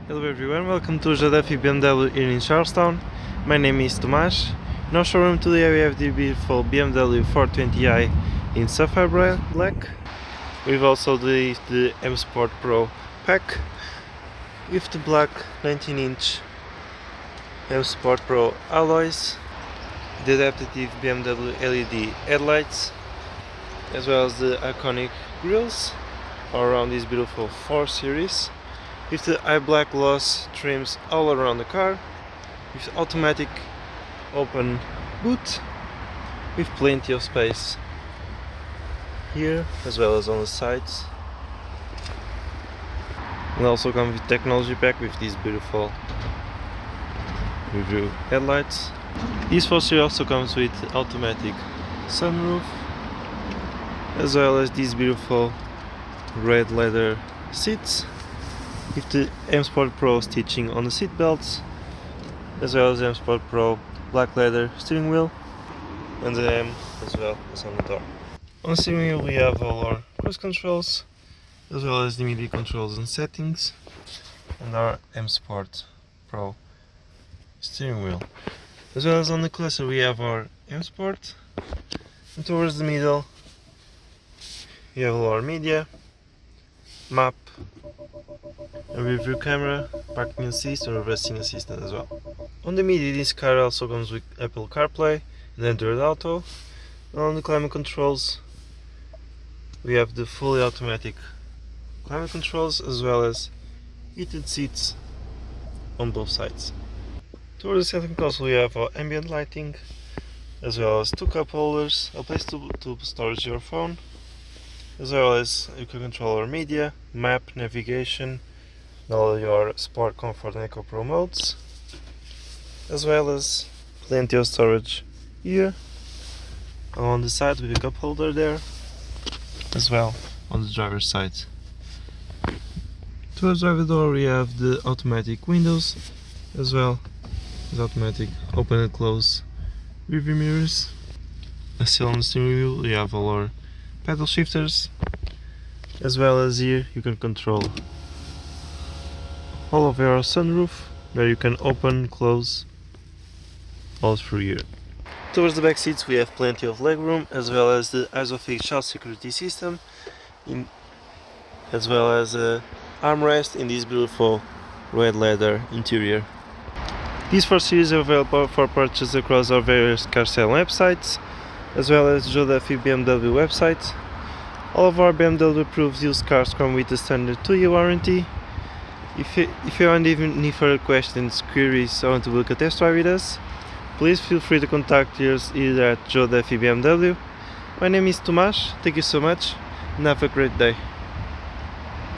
Hello everyone, welcome to Joe Duffy BMW here in Charlestown. My name is Tomas. In our showroom today we have the beautiful BMW 420i in sapphire black. We've also the M Sport Pro pack with the black 19-inch M Sport Pro alloys, the adaptive BMW LED headlights, as well as the iconic grills around this beautiful 4 Series, with the eye black gloss trims all around the car, with automatic open boot, with plenty of space here as well as on the sides. And also comes with technology pack with these beautiful review headlights. This 4 Series also comes with automatic sunroof, as well as these beautiful red leather seats with the M Sport Pro stitching on the seat belts, as well as M Sport Pro black leather steering wheel, and the M as well as on the door. On the steering wheel we have all our cruise controls, as well as the media controls and settings, and our M Sport Pro steering wheel. As well as on the cluster we have our M Sport, and towards the middle we have all our media, map, a rear camera, parking assist and reversing assistant as well. On the media, this car also comes with Apple CarPlay and Android Auto. And on the climate controls we have the fully automatic climate controls, as well as heated seats on both sides. Towards the center console we have our ambient lighting, as well as 2 cup holders, a place to storage your phone, as well as you can control our media, map, navigation, all your Sport, Comfort and Eco Pro modes, as well as plenty of storage here on the side with a cup holder there, as well on the driver's side. Towards the driver door we have the automatic windows, as well as automatic open and close rearview mirrors. And still on the steering wheel we have all our pedal shifters, as well as here you can control all of your sunroof, where you can open, close all through here. Towards the back seats we have plenty of legroom, as well as the ISOFIX child security system, as well as a armrest in this beautiful red leather interior. These 4 Series are available for purchase across our various car sale websites, as well as Joe Duffy BMW website. All of our BMW approved used cars come with a standard 2-year warranty. If you have any further questions, queries, or want to book a test drive with us, please feel free to contact us either at Joe Duffy BMW. My name is Tomas, thank you so much and have a great day.